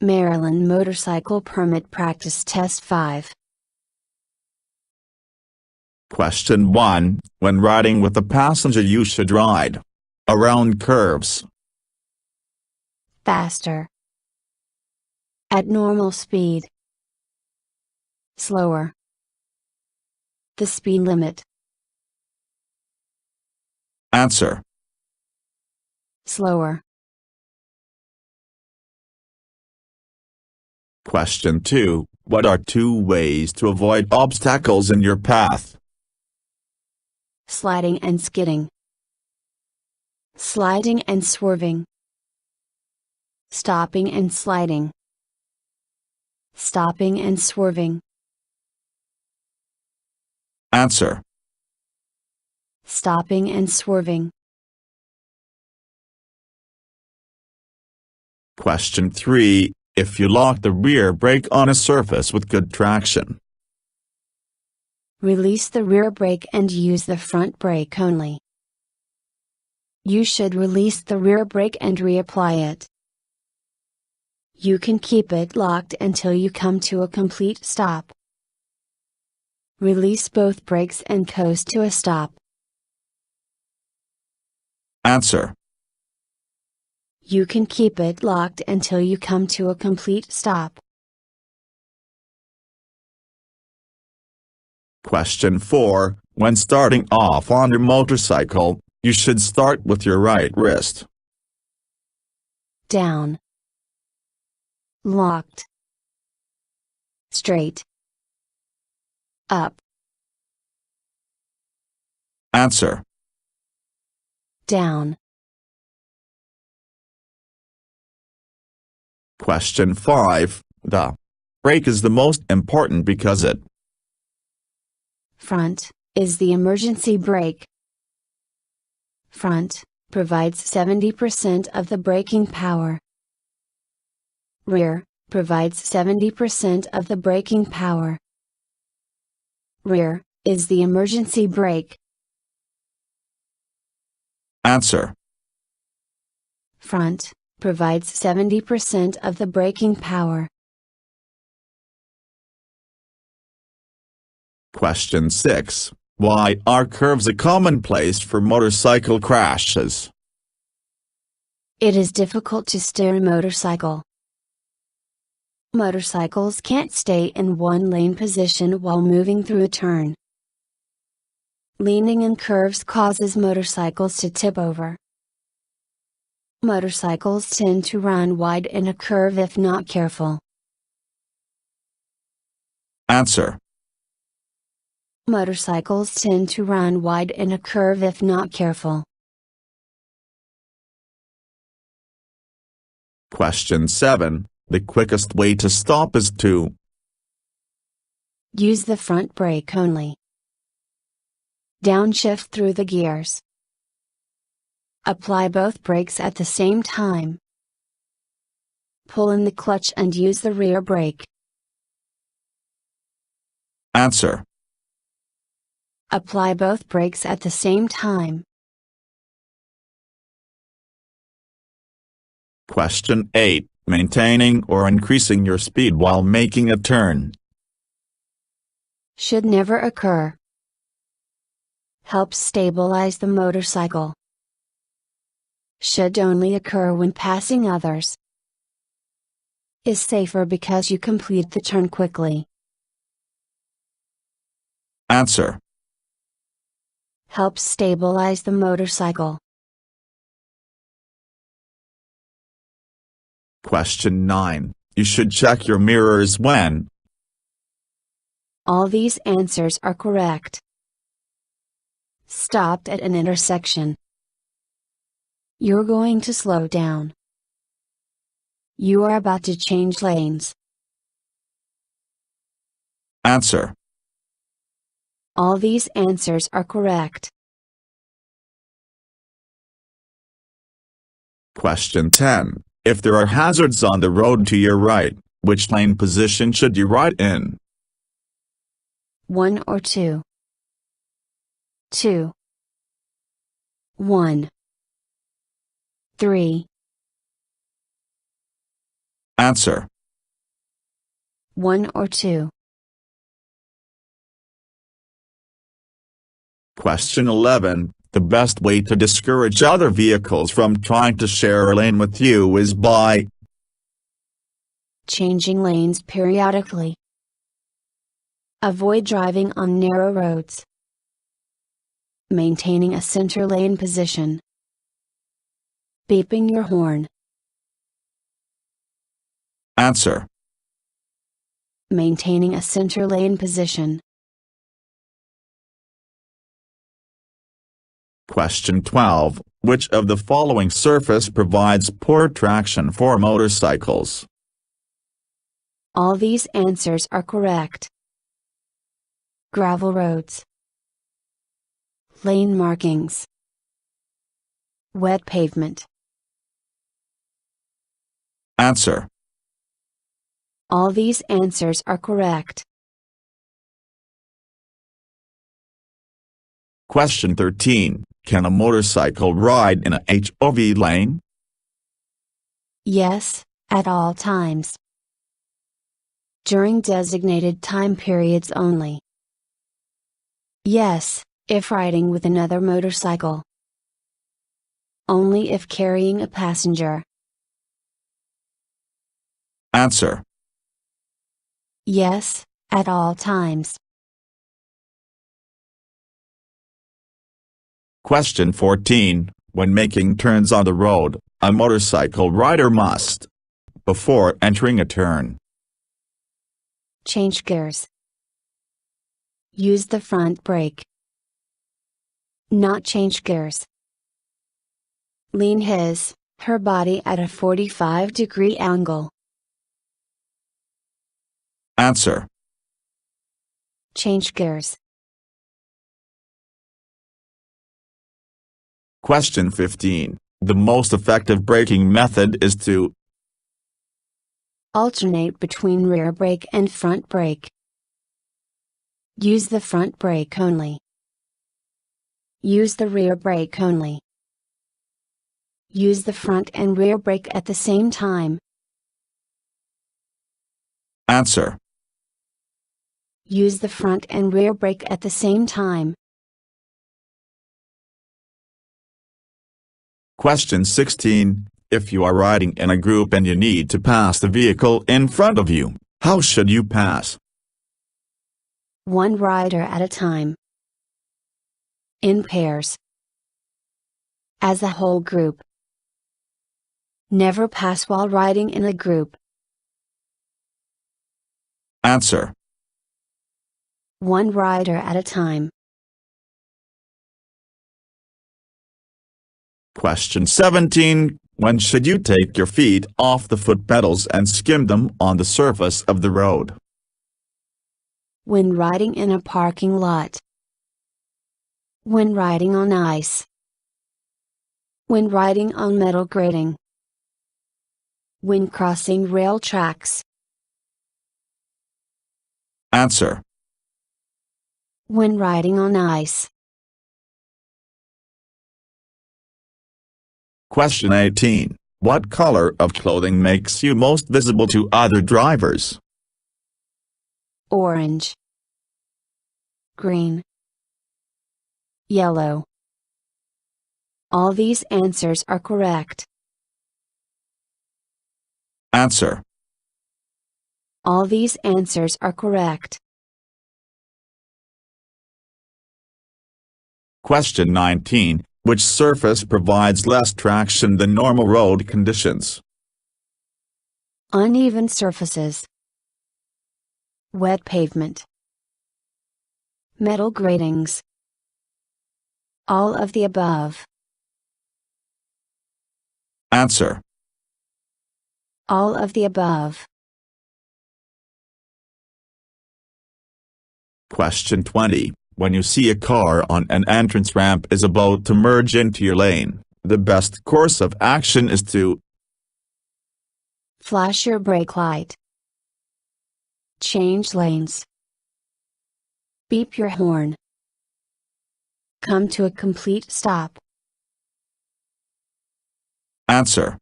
Maryland Motorcycle Permit Practice Test 5. Question 1. When riding with a passenger, you should ride around curves, Faster. At normal speed. Slower. The speed limit. Answer. Slower. Question 2. What are 2 ways to avoid obstacles in your path? Sliding and skidding. Sliding and swerving. Stopping and sliding. Stopping and swerving. Answer. Stopping and swerving. Question 3. If you lock the rear brake on a surface with good traction, Release the rear brake and use the front brake only. You should release the rear brake and reapply it. You can keep it locked until you come to a complete stop. Release both brakes and coast to a stop. Answer. You can keep it locked until you come to a complete stop. Question 4. When starting off on your motorcycle, you should start with your right wrist Down. Locked. Straight. Up. Answer. Down. Question 5. The brake is the most important because it Front is the emergency brake. Front provides 70% of the braking power. Rear provides 70% of the braking power. Rear is the emergency brake. Answer. Front provides 70% of the braking power. Question 6. Why are curves a common place for motorcycle crashes? It is difficult to steer a motorcycle. Motorcycles can't stay in one lane position while moving through a turn. Leaning in curves causes motorcycles to tip over. Motorcycles tend to run wide in a curve if not careful. Answer. Motorcycles tend to run wide in a curve if not careful. Question 7. The quickest way to stop is to Use the front brake only. Downshift through the gears. Apply both brakes at the same time. Pull in the clutch and use the rear brake. Answer. Apply both brakes at the same time. Question 8. Maintaining or increasing your speed while making a turn Should never occur. Helps stabilize the motorcycle. Should only occur when passing others. Is safer because you complete the turn quickly. Answer. Helps stabilize the motorcycle. Question 9. You should check your mirrors when All these answers are correct. Stopped at an intersection. You're going to slow down. You are about to change lanes. Answer. All these answers are correct. Question 10. If there are hazards on the road to your right, which lane position should you ride in? 1 or 2. 2. 1. 3. Answer. 1 or 2. Question 11. The best way to discourage other vehicles from trying to share a lane with you is by changing lanes periodically. Avoid driving on narrow roads. Maintaining a center lane position. Beeping your horn. Answer. Maintaining a center lane position. Question 12. Which of the following surface provides poor traction for motorcycles? All these answers are correct. Gravel roads. Lane markings. Wet pavement. Answer. All these answers are correct. Question 13. Can a motorcycle ride in a HOV lane? Yes, at all times. During designated time periods only. Yes, if riding with another motorcycle. Only if carrying a passenger. Answer. Yes, at all times. Question 14. When making turns on the road, a motorcycle rider must, before entering a turn, change gears. Use the front brake. Not change gears. Lean her body at a 45-degree angle. Answer. Change gears. Question 15. The most effective braking method is to alternate between rear brake and front brake. Use the front brake only. Use the rear brake only. Use the front and rear brake at the same time. Answer. Use the front and rear brake at the same time. Question 16. If you are riding in a group and you need to pass the vehicle in front of you, how should you pass? One rider at a time. In pairs. As a whole group. Never pass while riding in a group. Answer. One rider at a time. Question 17. When should you take your feet off the foot pedals and skim them on the surface of the road? When riding in a parking lot. When riding on ice. When riding on metal grating. When crossing rail tracks. Answer. When riding on ice. Question 18. What color of clothing makes you most visible to other drivers? Orange. Green. Yellow. All these answers are correct. Answer. All these answers are correct. Question 19. Which surface provides less traction than normal road conditions? Uneven surfaces. Wet pavement. Metal gratings. All of the above. Answer. All of the above. Question 20. When you see a car on an entrance ramp is about to merge into your lane, the best course of action is to flash your brake light. Change lanes. Beep your horn. Come to a complete stop. Answer.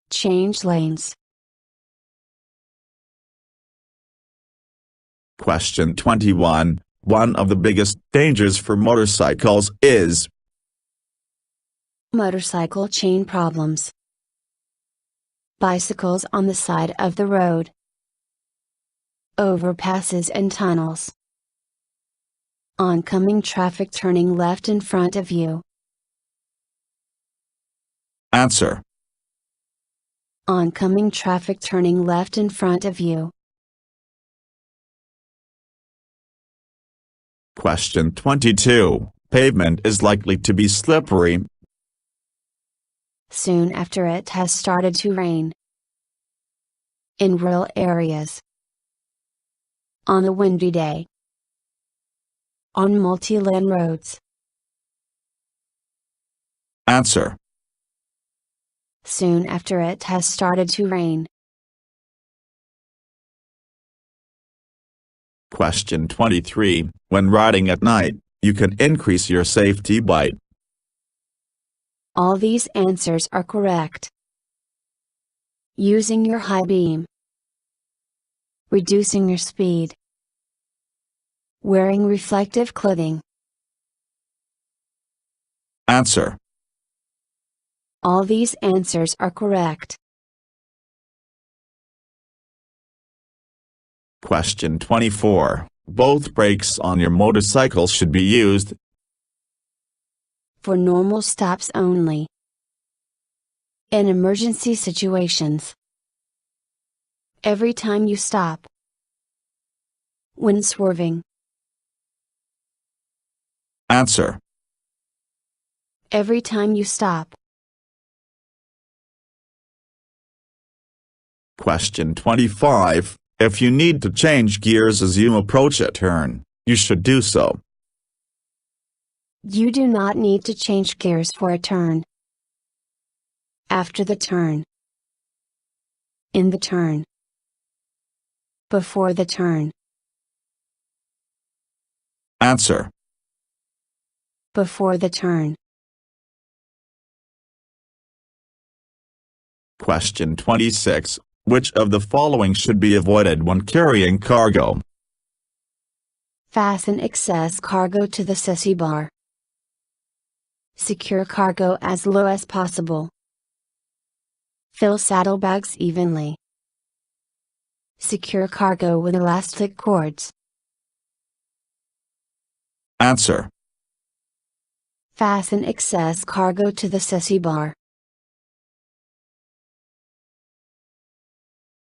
Change lanes. Question 21. One of the biggest dangers for motorcycles is motorcycle chain problems, bicycles on the side of the road, overpasses and tunnels, oncoming traffic turning left in front of you. Answer. Oncoming traffic turning left in front of you. Question 22. Pavement is likely to be slippery soon after it has started to rain. In rural areas. On a windy day. On multi-lane roads. Answer. Soon after it has started to rain. Question 23. When riding at night, you can increase your safety by. All these answers are correct. Using your high beam. Reducing your speed. Wearing reflective clothing. Answer. All these answers are correct. Question 24. Both brakes on your motorcycle should be used for normal stops only. In emergency situations. Every time you stop. When swerving. Answer. Every time you stop. Question 25. If you need to change gears as you approach a turn, you should do so. You do not need to change gears for a turn. After the turn. In the turn. Before the turn. Answer. Before the turn. Question 26. Which of the following should be avoided when carrying cargo? Fasten excess cargo to the sissy bar. Secure cargo as low as possible. Fill saddlebags evenly. Secure cargo with elastic cords. Answer. Fasten excess cargo to the sissy bar.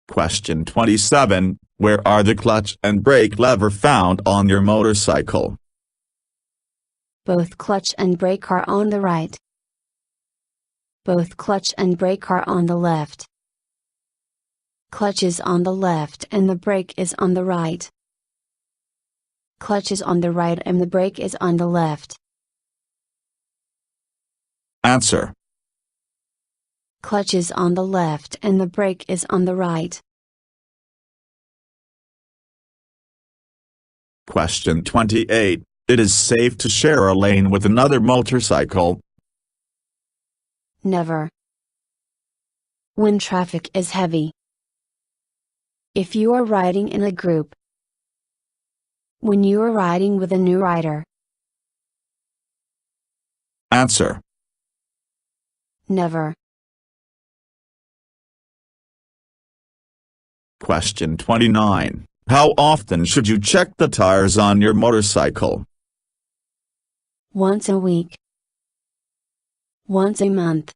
Question 27. Where are the clutch and brake lever found on your motorcycle? Both clutch and brake are on the right. Both clutch and brake are on the left. Clutch is on the left and the brake is on the right. Clutch is on the right and the brake is on the left. Answer. Clutch is on the left and the brake is on the right. Question 28. It is safe to share a lane with another motorcycle. Never. When traffic is heavy. If you are riding in a group. When you are riding with a new rider. Answer. Never. Question 29. How often should you check the tires on your motorcycle? Once a week. Once a month.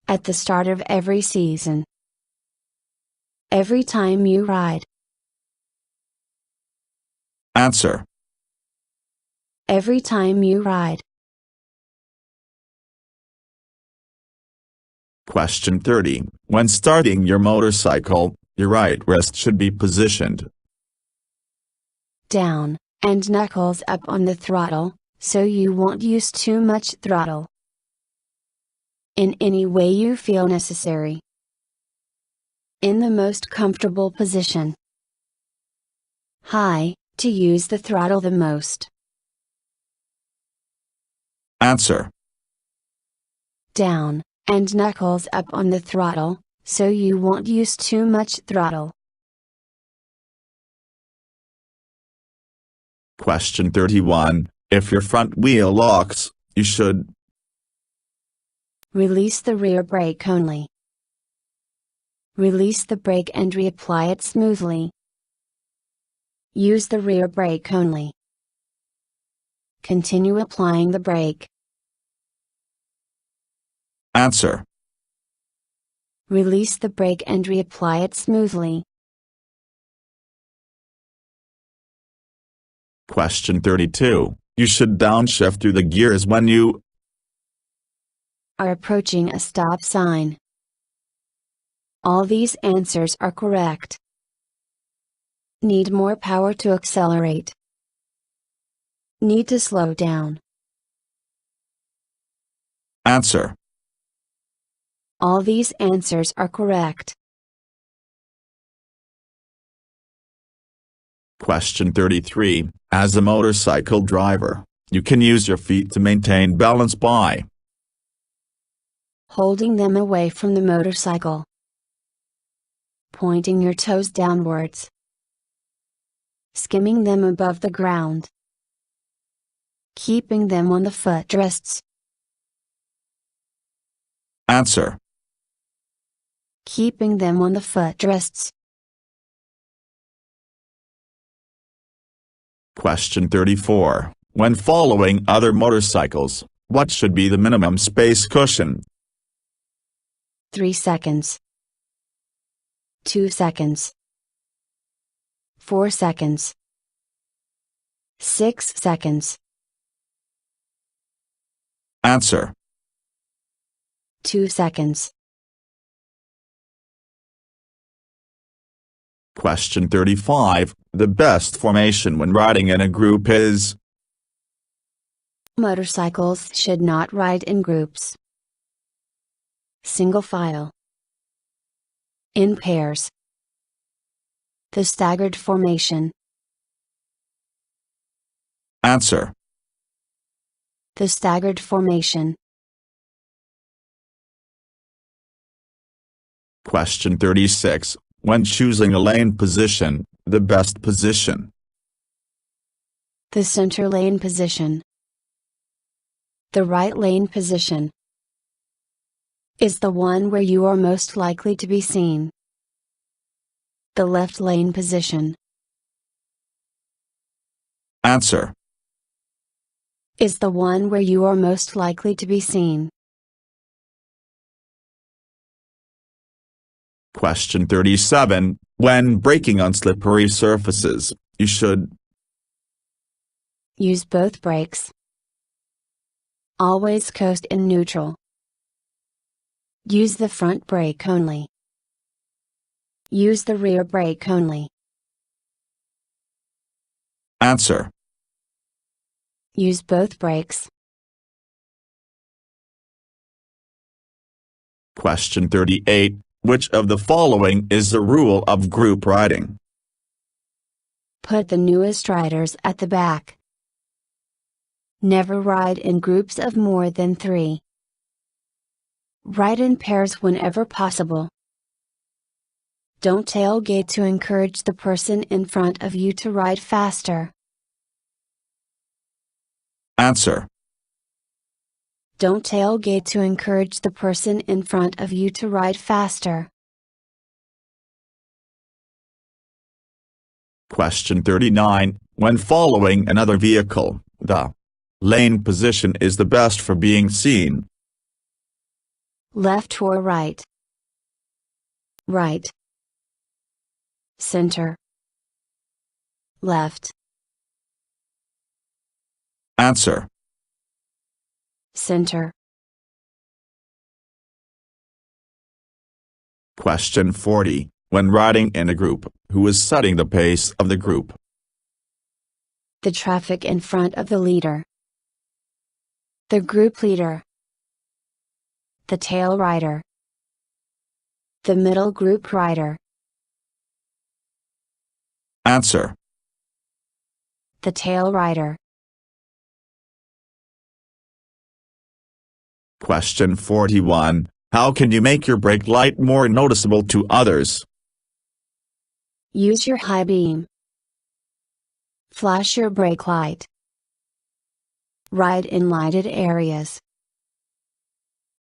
At the start of every season. Every time you ride. Answer. Every time you ride. Question 30. When starting your motorcycle, your right wrist should be positioned down, and knuckles up on the throttle, so you won't use too much throttle. In any way you feel necessary. In the most comfortable position. High, to use the throttle the most. Answer. Down, and knuckles up on the throttle, so you won't use too much throttle. Question 31. If your front wheel locks, you should release the rear brake only. Release the brake and reapply it smoothly. Use the rear brake only. Continue applying the brake. answer. Release the brake and reapply it smoothly. Question 32. You should downshift through the gears when you are approaching a stop sign. All these answers are correct. Need more power to accelerate. Need to slow down. answer. All these answers are correct. Question 33. As a motorcycle driver, you can use your feet to maintain balance by holding them away from the motorcycle. Pointing your toes downwards. Skimming them above the ground. Keeping them on the footrests. answer. Keeping them on the footrests. Question 34. When following other motorcycles, what should be the minimum space cushion? 3 seconds. 2 seconds. 4 seconds. 6 seconds. Answer. 2 seconds. Question 35. The best formation when riding in a group is? Motorcycles should not ride in groups. Single file. In pairs. The staggered formation. Answer. The staggered formation. Question 36. When choosing a lane position, the best position? The center lane position. The right lane position is the one where you are most likely to be seen. The left lane position Answer. is the one where you are most likely to be seen. Question 37. When braking on slippery surfaces, you should Use both brakes. Always coast in neutral. Use the front brake only. Use the rear brake only. Answer. Use both brakes. Question 38. Which of the following is the rule of group riding? Put the newest riders at the back. Never ride in groups of more than 3. Ride in pairs whenever possible. Don't tailgate to encourage the person in front of you to ride faster. Answer. Don't tailgate to encourage the person in front of you to ride faster. Question 39. When following another vehicle, the lane position is the best for being seen. Left or right? Right. Center. Left. Answer. Center. Question 40. When riding in a group, who is setting the pace of the group? The traffic in front of the leader. The group leader. The tail rider. The middle group rider. Answer. The tail rider. Question 41. How can you make your brake light more noticeable to others? Use your high beam. Flash your brake light. Ride in lighted areas.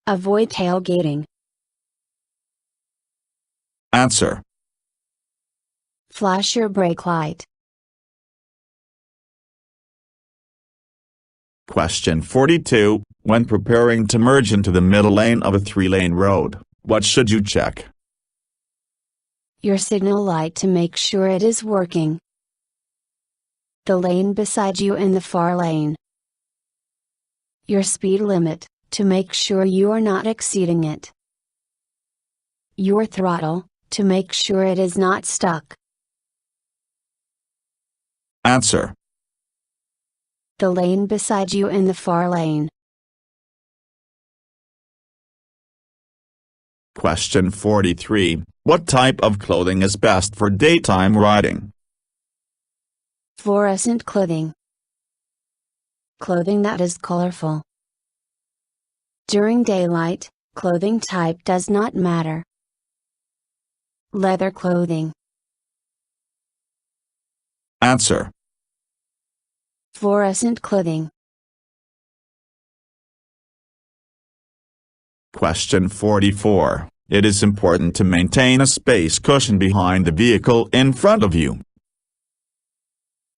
Avoid tailgating. Answer. Flash your brake light. Question 42. When preparing to merge into the middle lane of a 3-lane road, what should you check? Your signal light to make sure it is working. The lane beside you in the far lane. Your speed limit, to make sure you are not exceeding it. Your throttle, to make sure it is not stuck. Answer. The lane beside you in the far lane. Question 43. What type of clothing is best for daytime riding? Fluorescent clothing. Clothing that is colorful. During daylight, clothing type does not matter. Leather clothing. Answer. Fluorescent clothing. Question 44. It is important to maintain a space cushion behind the vehicle in front of you.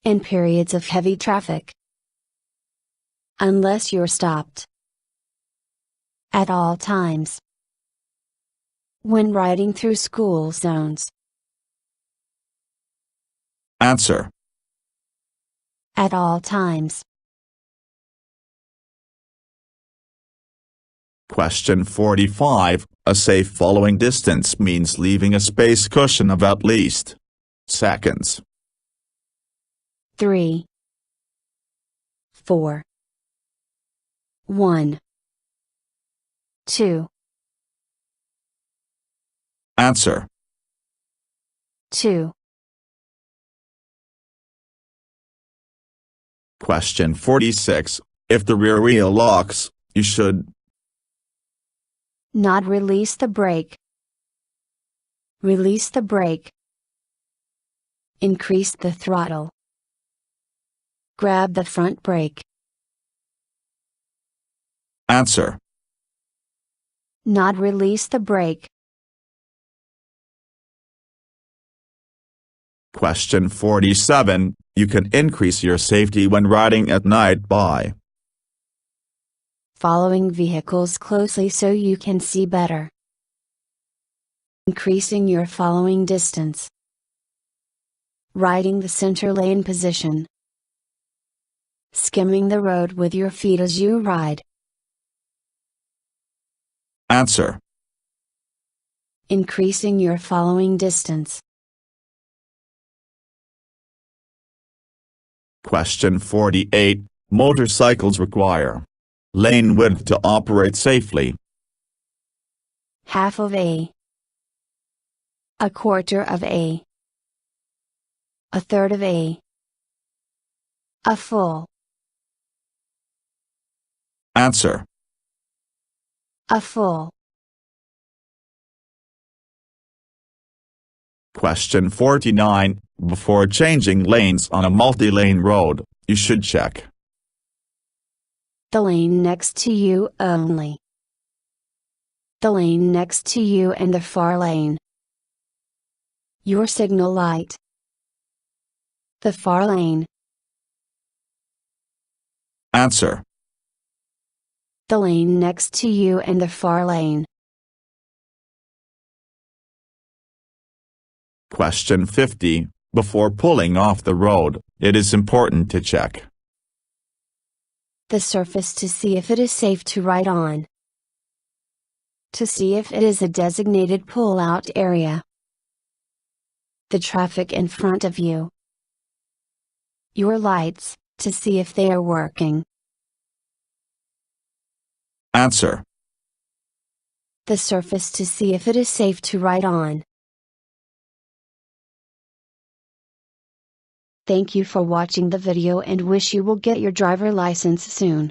In periods of heavy traffic. Unless you're stopped. At all times. When riding through school zones. Answer. At all times. Question 45. A safe following distance means leaving a space cushion of at least seconds. 3, 4, 1, 2. Answer. 2. Question 46. If the rear wheel locks, you should Not release the brake. Release the brake. Increase the throttle. Grab the front brake. Answer. Not release the brake. Question 47. You can increase your safety when riding at night by Following vehicles closely so you can see better. Increasing your following distance. Riding the center lane position. Skimming the road with your feet as you ride. Answer. Increasing your following distance. Question 48. Motorcycles require lane width to operate safely. Half of a. A quarter of a. A third of a. A full. Answer. A full. Question 49. Before changing lanes on a multi-lane road, you should check The lane next to you only. The lane next to you and the far lane. Your signal light. The far lane. Answer. The lane next to you and the far lane. Question 50. Before pulling off the road, it is important to check The surface to see if it is safe to ride on. To see if it is a designated pull-out area. The traffic in front of you. Your lights, to see if they are working. Answer. The surface to see if it is safe to ride on. Thank you for watching the video and wish you will get your driver license soon.